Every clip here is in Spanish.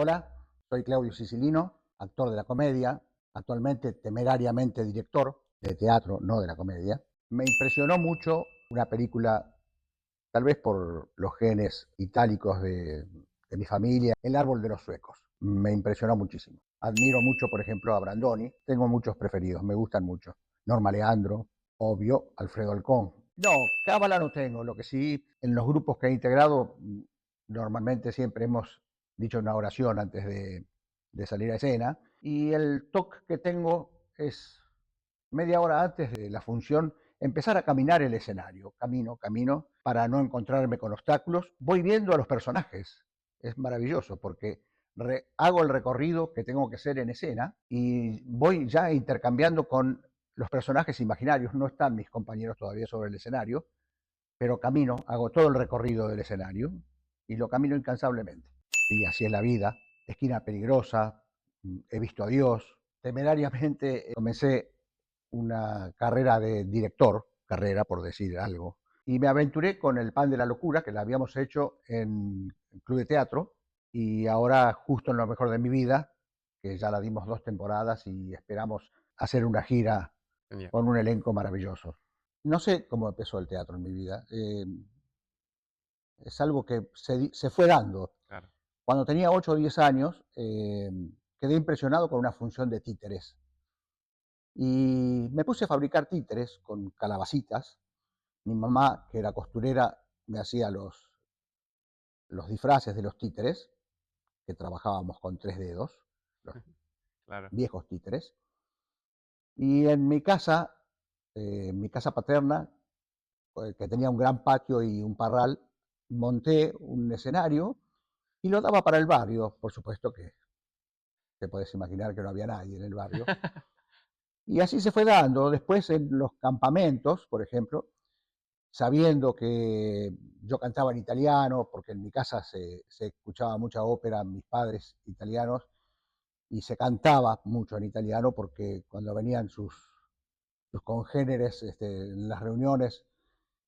Hola, soy Claudio Sicilino, actor de la comedia, actualmente temerariamente director de teatro, no de la comedia. Me impresionó mucho una película, tal vez por los genes itálicos de mi familia, El árbol de los suecos. Me impresionó muchísimo. Admiro mucho, por ejemplo, a Brandoni. Tengo muchos preferidos, me gustan mucho. Norma Leandro, obvio, Alfredo Alcón. No, cábala no tengo. Lo que sí, en los grupos que he integrado, normalmente siempre hemos dicho una oración antes de salir a escena. Y el toque que tengo es media hora antes de la función empezar a caminar el escenario. Camino, para no encontrarme con obstáculos. Voy viendo a los personajes. Es maravilloso porque hago el recorrido que tengo que hacer en escena y voy ya intercambiando con los personajes imaginarios. No están mis compañeros todavía sobre el escenario, pero camino, hago todo el recorrido del escenario y lo camino incansablemente. Y así es la vida. Esquina peligrosa, he visto a Dios. Temerariamente comencé una carrera de director, carrera por decir algo, y me aventuré con El Pan de la Locura, que la habíamos hecho en el Club de Teatro, y ahora justo en lo mejor de mi vida, que ya la dimos 2 temporadas y esperamos hacer una gira Genial, con un elenco maravilloso. No sé cómo empezó el teatro en mi vida, es algo que se fue dando. claro. Cuando tenía 8 o 10 años, quedé impresionado con una función de títeres. Y me puse a fabricar títeres con calabacitas. Mi mamá, que era costurera, me hacía los disfraces de los títeres, que trabajábamos con 3 dedos, los Claro, viejos títeres. Y en mi casa paterna, que tenía un gran patio y un parral, monté un escenario y lo daba para el barrio. Por supuesto que te puedes imaginar que no había nadie en el barrio. Y así se fue dando. Después en los campamentos, por ejemplo, sabiendo que yo cantaba en italiano, porque en mi casa se escuchaba mucha ópera, mis padres italianos, y se cantaba mucho en italiano porque cuando venían sus congéneres en las reuniones,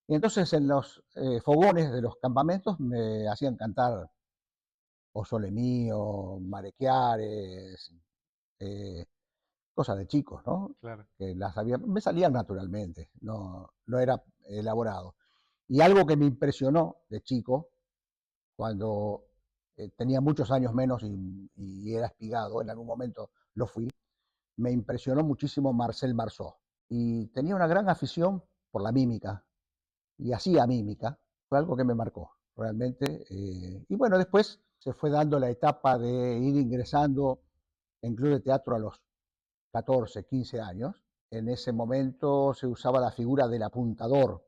y entonces en los fogones de los campamentos me hacían cantar O Sole Mio, Mare Chiare, eh, cosas de chicos, ¿no? claro. Que las había, me salían naturalmente, no era elaborado. Y algo que me impresionó de chico, cuando tenía muchos años menos y era espigado, en algún momento lo fui, me impresionó muchísimo Marcel Marceau. Y tenía una gran afición por la mímica, y hacía mímica, fue algo que me marcó realmente. Y bueno, después se fue dando la etapa de ir ingresando en club de teatro a los 14, 15 años. En ese momento se usaba la figura del apuntador,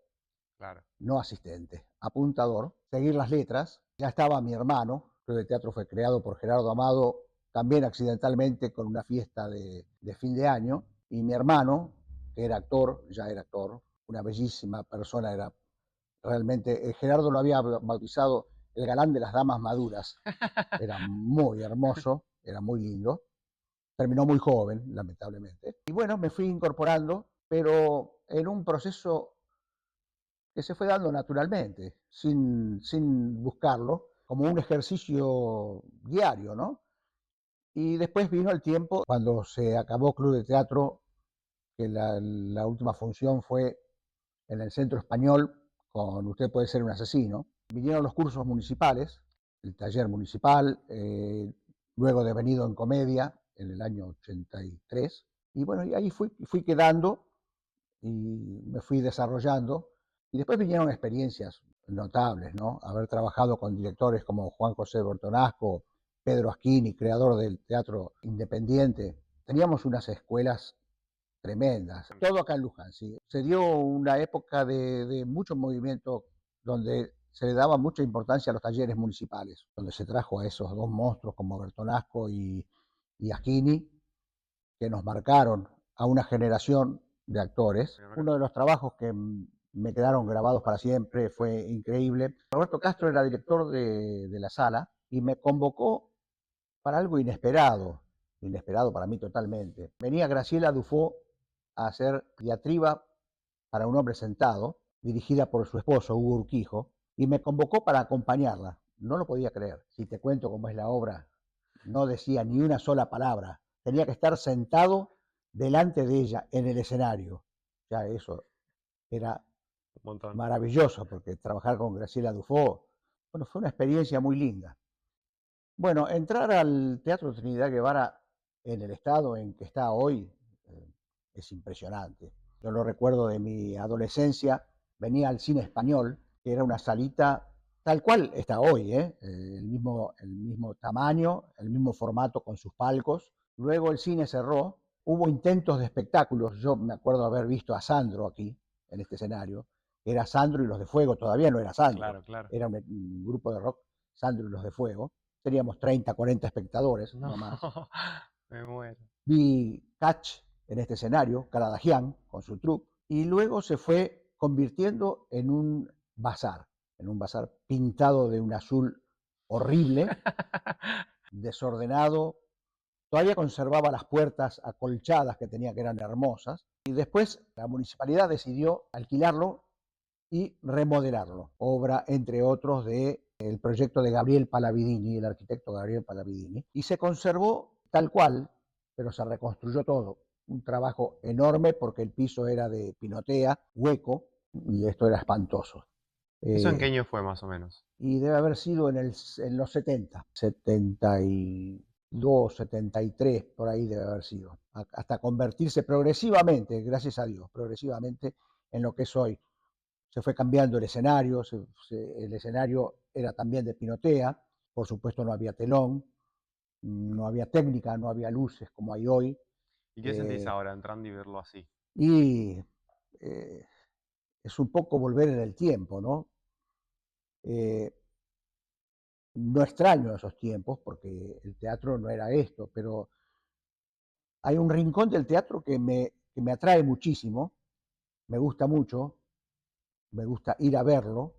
Claro. no asistente, apuntador, seguir las letras. Ya estaba mi hermano, el club de teatro fue creado por Gerardo Amado, también accidentalmente con una fiesta de fin de año, y mi hermano, que era actor, ya era actor, una bellísima persona, era realmente, Gerardo lo había bautizado el galán de las damas maduras, era muy hermoso, era muy lindo, terminó muy joven, lamentablemente. Y bueno, me fui incorporando, pero en un proceso que se fue dando naturalmente, sin buscarlo, como un ejercicio diario, ¿no? Y después vino el tiempo cuando se acabó Club de Teatro, que la última función fue en el Centro Español con Usted puede ser un asesino. Vinieron los cursos municipales, el taller municipal, luego devenido en comedia en el año 83. Y bueno, y ahí fui quedando y me fui desarrollando. Y después vinieron experiencias notables, ¿no? Haber trabajado con directores como Juan José Bortonasco, Pedro Asquini, creador del teatro independiente. Teníamos unas escuelas tremendas, todo acá en Luján, sí. Se dio una época de mucho movimiento donde se le daba mucha importancia a los talleres municipales, donde se trajo a esos 2 monstruos como Bertonasco y Asquini, que nos marcaron a una generación de actores. Uno de los trabajos que me quedaron grabados para siempre fue increíble. Roberto Castro era director de la sala y me convocó para algo inesperado, inesperado para mí totalmente. Venía Graciela Dufaux a hacer diatriba para un hombre sentado, dirigida por su esposo, Hugo Urquijo, y me convocó para acompañarla. No lo podía creer. Si te cuento cómo es la obra, no decía ni una sola palabra. Tenía que estar sentado delante de ella en el escenario. Ya eso era Un montón. maravilloso, porque trabajar con Graciela Dufo, bueno, fue una experiencia muy linda. Bueno, entrar al Teatro Trinidad Guevara en el estado en que está hoy es impresionante. Yo lo recuerdo de mi adolescencia, venía al cine español, que era una salita tal cual está hoy, el mismo tamaño, el mismo formato con sus palcos. Luego el cine cerró, hubo intentos de espectáculos, yo me acuerdo haber visto a Sandro aquí, en este escenario, era Sandro y los de Fuego, todavía no era Sandro, Claro, claro. era un grupo de rock, Sandro y los de Fuego, teníamos 30, 40 espectadores, No, no más. me muero. Vi Catch en este escenario, Karadagian con su troupe, y luego se fue convirtiendo en un bazar pintado de un azul horrible, desordenado, todavía conservaba las puertas acolchadas que tenía, que eran hermosas, y después la municipalidad decidió alquilarlo y remodelarlo, obra entre otros de el proyecto de Gabriel Palavidini, el arquitecto Gabriel Palavidini, y se conservó tal cual, pero se reconstruyó todo. Un trabajo enorme porque el piso era de pinotea, hueco, y esto era espantoso. ¿Eso en qué Eh, año fue más o menos? y debe haber sido en los 70, 72, 73, por ahí debe haber sido, hasta convertirse progresivamente, gracias a Dios, progresivamente en lo que es hoy. Se fue cambiando el escenario, el escenario era también de pinotea, por supuesto no había telón, no había técnica, no había luces como hay hoy, ¿Y qué sentís eh, ahora entrando y verlo así? y eh, es un poco volver en el tiempo, ¿no? Eh, no extraño esos tiempos porque el teatro no era esto, pero hay un rincón del teatro que me atrae muchísimo, me gusta mucho, me gusta ir a verlo.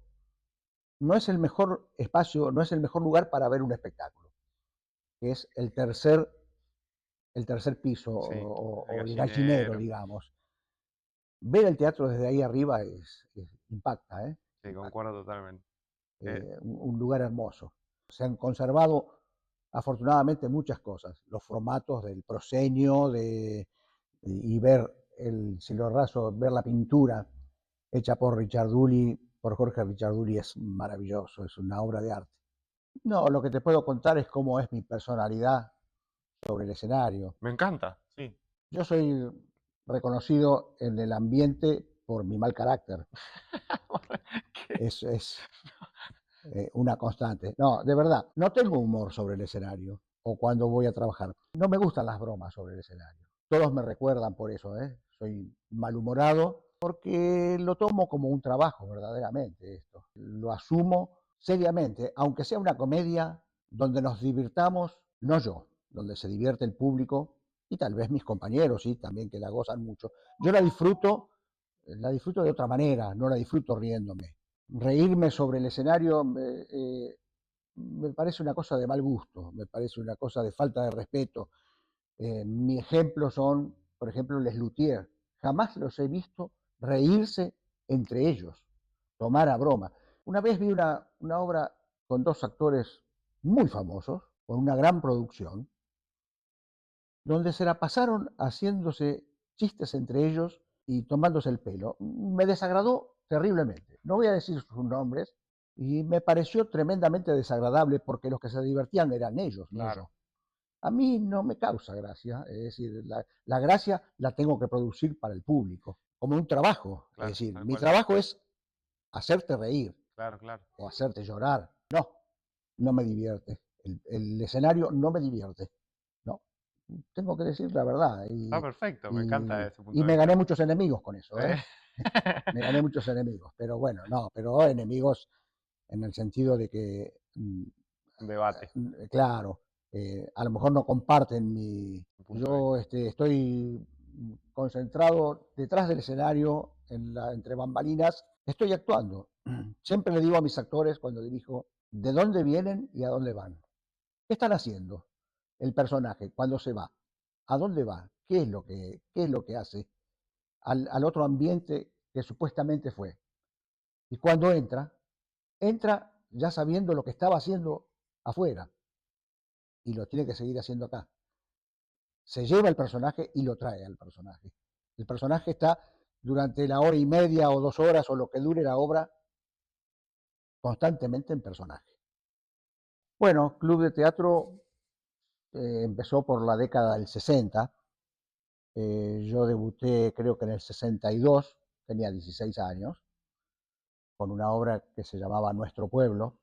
No es el mejor espacio, no es el mejor lugar para ver un espectáculo, que es el tercer piso Sí, el o el gallinero, gallinero. digamos. Ver el teatro desde ahí arriba impacta, Sí, impacta. concuerdo totalmente. Eh, Un lugar hermoso. Se han conservado afortunadamente muchas cosas, los formatos del proscenio y ver el cielo raso, ver la pintura hecha por Richarduli, por Jorge Richarduli es maravilloso, es una obra de arte. No, lo que te puedo contar es cómo es mi personalidad sobre el escenario. Me encanta, sí. Yo soy reconocido en el ambiente por mi mal carácter. ¿Qué? Es una constante. No, de verdad, no tengo humor sobre el escenario o cuando voy a trabajar. No me gustan las bromas sobre el escenario. Todos me recuerdan por eso, ¿eh? Soy malhumorado porque lo tomo como un trabajo verdaderamente esto. Lo asumo seriamente, aunque sea una comedia donde nos divirtamos, no yo, donde se divierte el público y tal vez mis compañeros, sí, también que la gozan mucho. Yo la disfruto de otra manera, no la disfruto riéndome. Reírme sobre el escenario me parece una cosa de mal gusto, me parece una cosa de falta de respeto. Mi ejemplo son, por ejemplo, Les Luthiers. Jamás los he visto reírse entre ellos, tomar a broma. Una vez vi una obra con dos actores muy famosos, con una gran producción, donde se la pasaron haciéndose chistes entre ellos y tomándose el pelo. Me desagradó terriblemente. No voy a decir sus nombres, y me pareció tremendamente desagradable porque los que se divertían eran ellos, no Claro, yo. A mí no me causa gracia, es decir, la gracia la tengo que producir para el público, como un trabajo. Es claro, decir, tal mi cual. trabajo es hacerte reír Claro, claro. o hacerte llorar. No, no me divierte. El escenario no me divierte. No, tengo que decir la verdad. Está perfecto, me encanta ese Y punto de me gané vista. muchos enemigos con eso, ¿eh? Eh, Me gané muchos enemigos, pero bueno, no, pero enemigos en el sentido de que, Debate, claro, a lo mejor no comparten un punto de yo vista. estoy concentrado detrás del escenario, entre bambalinas, estoy actuando. Siempre le digo a mis actores cuando dirijo, ¿de dónde vienen y a dónde van? ¿Qué están haciendo el personaje cuando se va? ¿A dónde va? Qué es lo que hace al otro ambiente que supuestamente fue? Y cuando entra, entra ya sabiendo lo que estaba haciendo afuera. y lo tiene que seguir haciendo acá. Se lleva el personaje y lo trae al personaje. El personaje está durante la hora y media o 2 horas o lo que dure la obra constantemente en personaje. Bueno, Club de Teatro empezó por la década del 60. Yo debuté creo que en el 62, tenía 16 años, con una obra que se llamaba Nuestro Pueblo,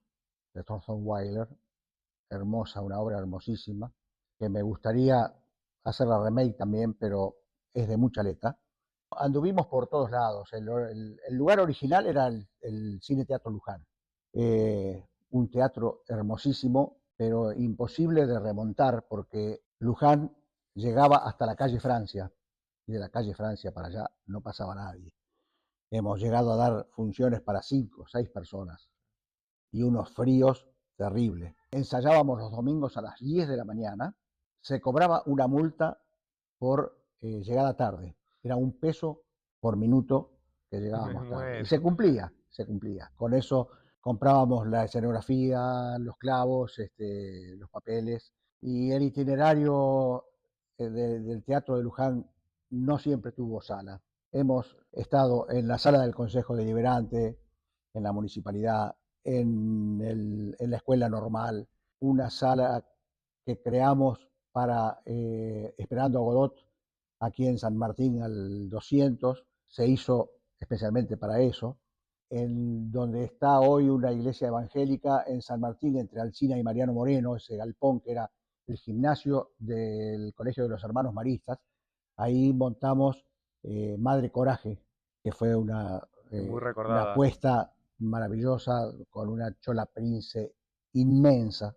de Thornton Wilder, hermosa, una obra hermosísima, que me gustaría hacer la remake también, pero es de mucha letra. Anduvimos por todos lados. El lugar original era el Cine Teatro Luján. Un teatro hermosísimo, pero imposible de remontar porque Luján llegaba hasta la calle Francia y de la calle Francia para allá no pasaba nadie. Hemos llegado a dar funciones para 5 o 6 personas y unos fríos terribles. Ensayábamos los domingos a las 10 de la mañana, se cobraba una multa por llegada tarde, era 1 peso por minuto que Me llegábamos tarde. Y muero. se cumplía, se cumplía. Con eso comprábamos la escenografía, los clavos, los papeles, y el itinerario del Teatro de Luján no siempre tuvo sala. Hemos estado en la sala del Consejo Deliberante, en la municipalidad, en la escuela normal, una sala que creamos para Esperando a Godot aquí en San Martín al 200, se hizo especialmente para eso, en donde está hoy una iglesia evangélica en San Martín entre Alsina y Mariano Moreno, ese galpón que era el gimnasio del Colegio de los Hermanos Maristas. Ahí montamos Madre Coraje, que fue Muy una recordada. apuesta maravillosa con una Chola Prince inmensa.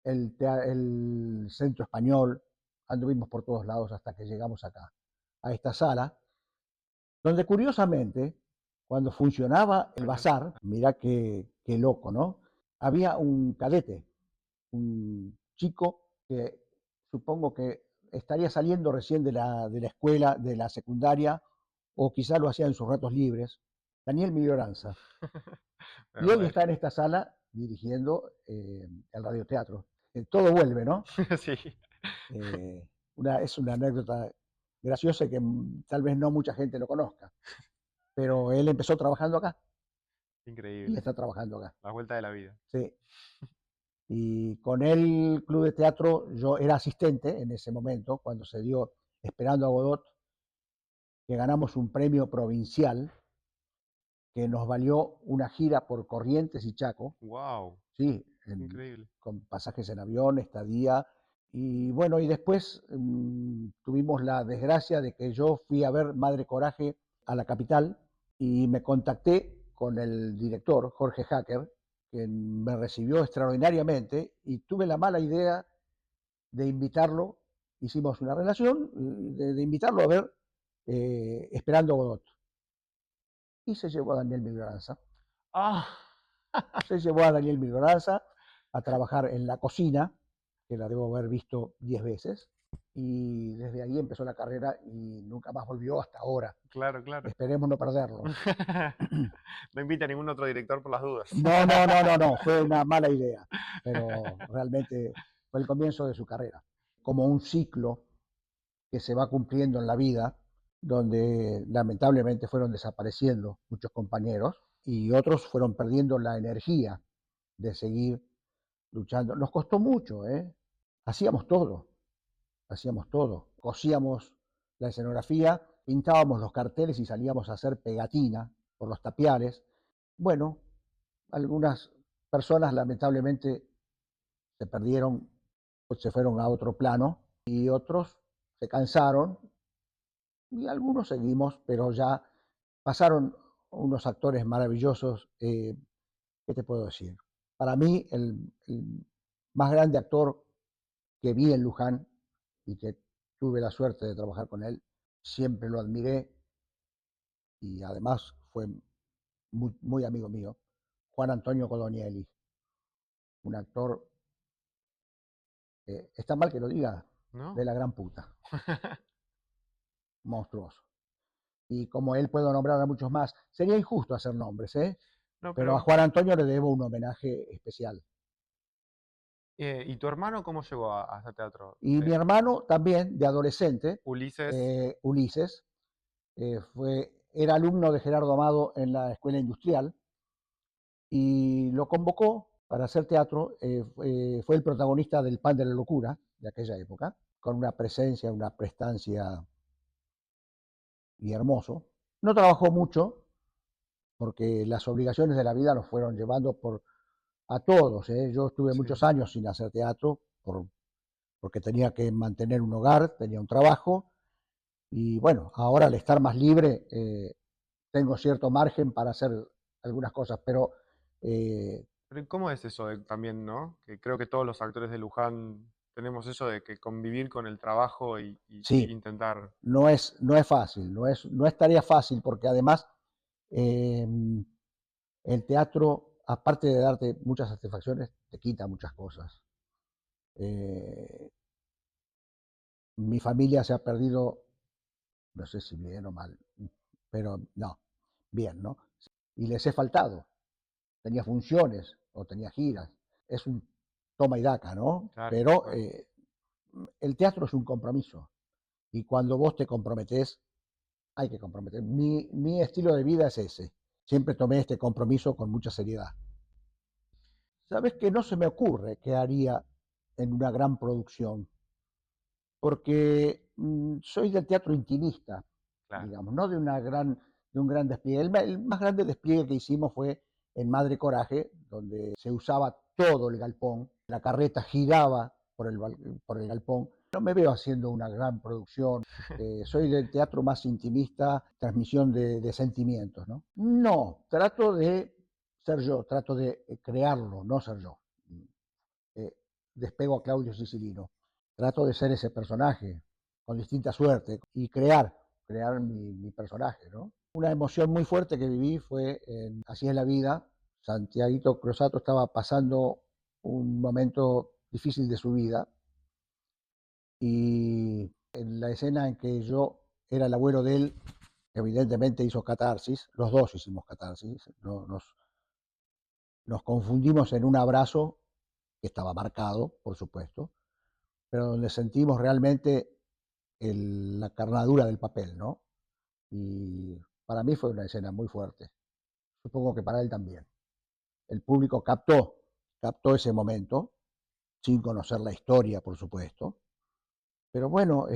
El Centro Español, anduvimos por todos lados hasta que llegamos acá, a esta sala, donde curiosamente, cuando funcionaba el Bueno, bazar, mirá qué loco, ¿no? Había un cadete, un chico que supongo que estaría saliendo recién de la escuela, de la secundaria, o quizá lo hacía en sus ratos libres, Daniel Miglioranza. me Y él muero. está en esta sala dirigiendo el radioteatro. Todo vuelve, ¿no? Sí, Eh, es una anécdota graciosa que tal vez no mucha gente lo conozca, pero él empezó trabajando acá y increíble. está trabajando acá. La vuelta de la vida. Sí. Y con el club de teatro yo era asistente en ese momento, cuando se dio Esperando a Godot, que ganamos un premio provincial que nos valió una gira por Corrientes y Chaco, Wow, sí, increíble. con pasajes en avión, estadía. Y bueno, y después tuvimos la desgracia de que yo fui a ver Madre Coraje a la capital y me contacté con el director, Jorge Hacker, que me recibió extraordinariamente y tuve la mala idea de invitarlo, hicimos una relación, de invitarlo a ver Esperando Godot. Y se llevó a Daniel Miglioranza. Ah, Se llevó a Daniel Miglioranza a trabajar en la cocina, que la debo haber visto 10 veces, y desde ahí empezó la carrera y nunca más volvió hasta ahora. claro, claro. Esperemos no perderlo. No invite a ningún otro director por las dudas. No, no, no, no, no, fue una mala idea, pero realmente fue el comienzo de su carrera. Como un ciclo que se va cumpliendo en la vida, donde lamentablemente fueron desapareciendo muchos compañeros y otros fueron perdiendo la energía de seguir luchando. Nos costó mucho, ¿eh? Hacíamos todo, hacíamos todo. Cosíamos la escenografía, pintábamos los carteles y salíamos a hacer pegatina por los tapiales. Bueno, algunas personas lamentablemente se perdieron, se fueron a otro plano y otros se cansaron y algunos seguimos, pero ya pasaron unos actores maravillosos. ¿Qué te puedo decir? Para mí, el más grande actor que vi en Luján y que tuve la suerte de trabajar con él, siempre lo admiré y además fue muy, muy amigo mío, Juan Antonio Codonielli, un actor, está mal que lo diga, ¿No? de la gran puta, monstruoso. Y como él puedo nombrar a muchos más, sería injusto hacer nombres, ¿eh? No, Pero a pero Juan Antonio le debo un homenaje especial. ¿Y tu hermano cómo llegó a hacer teatro? Y mi hermano también, de adolescente, Ulises, Ulises, era alumno de Gerardo Amado en la Escuela Industrial y lo convocó para hacer teatro. Fue el protagonista del Pan de la Locura de aquella época, con una presencia, una prestancia y hermoso. No trabajó mucho porque las obligaciones de la vida nos fueron llevando a todos. Yo estuve sí, muchos años sin hacer teatro porque tenía que mantener un hogar, tenía un trabajo y bueno, ahora al estar más libre tengo cierto margen para hacer algunas cosas, pero pero ¿y cómo es eso también, no? Que creo que todos los actores de Luján tenemos eso de que convivir con el trabajo y sí, intentar, no es fácil, no es tarea fácil porque además eh, el teatro, aparte de darte muchas satisfacciones, te quita muchas cosas. Eh, Mi familia se ha perdido, no sé si bien o mal, pero no, bien, ¿no? Y les he faltado. Tenía funciones o tenía giras. Es un toma y daca, ¿no? claro, Pero claro. el teatro es un compromiso. Y cuando vos te comprometés, hay que comprometer. Mi estilo de vida es ese. Siempre tomé este compromiso con mucha seriedad. ¿Sabes que no se me ocurre qué haría en una gran producción? Porque soy del teatro intimista, Claro. digamos, no de un gran despliegue. El más grande despliegue que hicimos fue en Madre Coraje, donde se usaba todo el galpón, la carreta giraba por el galpón. No me veo haciendo una gran producción. Soy del teatro más intimista, transmisión de sentimientos, ¿no? No, trato de ser yo, trato de crearlo, no ser yo. eh, Despego a Claudio Sicilino. Trato de ser ese personaje con distinta suerte y crear mi personaje, ¿no? Una emoción muy fuerte que viví fue en Así es la vida. Santiaguito Crosato estaba pasando un momento difícil de su vida y en la escena en que yo era el abuelo de él, evidentemente hizo catarsis, los dos hicimos catarsis, no, nos confundimos en un abrazo que estaba marcado, por supuesto, pero donde sentimos realmente la carnadura del papel, ¿no? Y para mí fue una escena muy fuerte. Supongo que para él también. El público captó ese momento, sin conocer la historia, por supuesto. Pero bueno,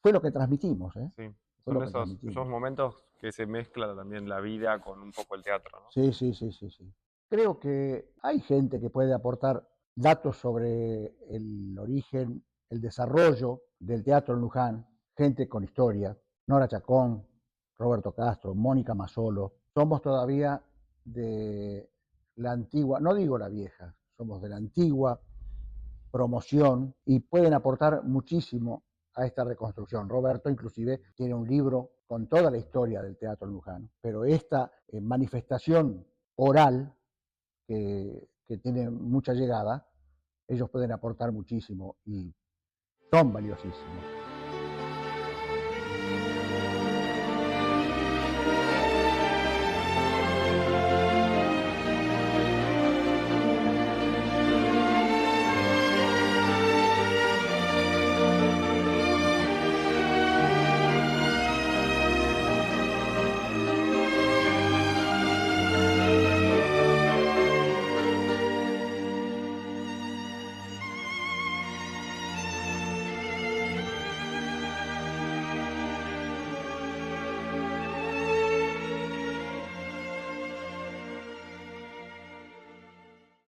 fue lo que transmitimos, ¿eh? Sí, Fue son lo que esos transmitimos. momentos que se mezcla también la vida con un poco el teatro, ¿no? Sí, sí, sí, sí, sí. Creo que hay gente que puede aportar datos sobre el origen, el desarrollo del teatro en Luján, gente con historia, Nora Chacón, Roberto Castro, Mónica Masolo. Somos todavía de la antigua, no digo la vieja, somos de la antigua promoción y pueden aportar muchísimo a esta reconstrucción. Roberto inclusive tiene un libro con toda la historia del teatro en Luján, pero esta manifestación oral que tiene mucha llegada, ellos pueden aportar muchísimo y son valiosísimos.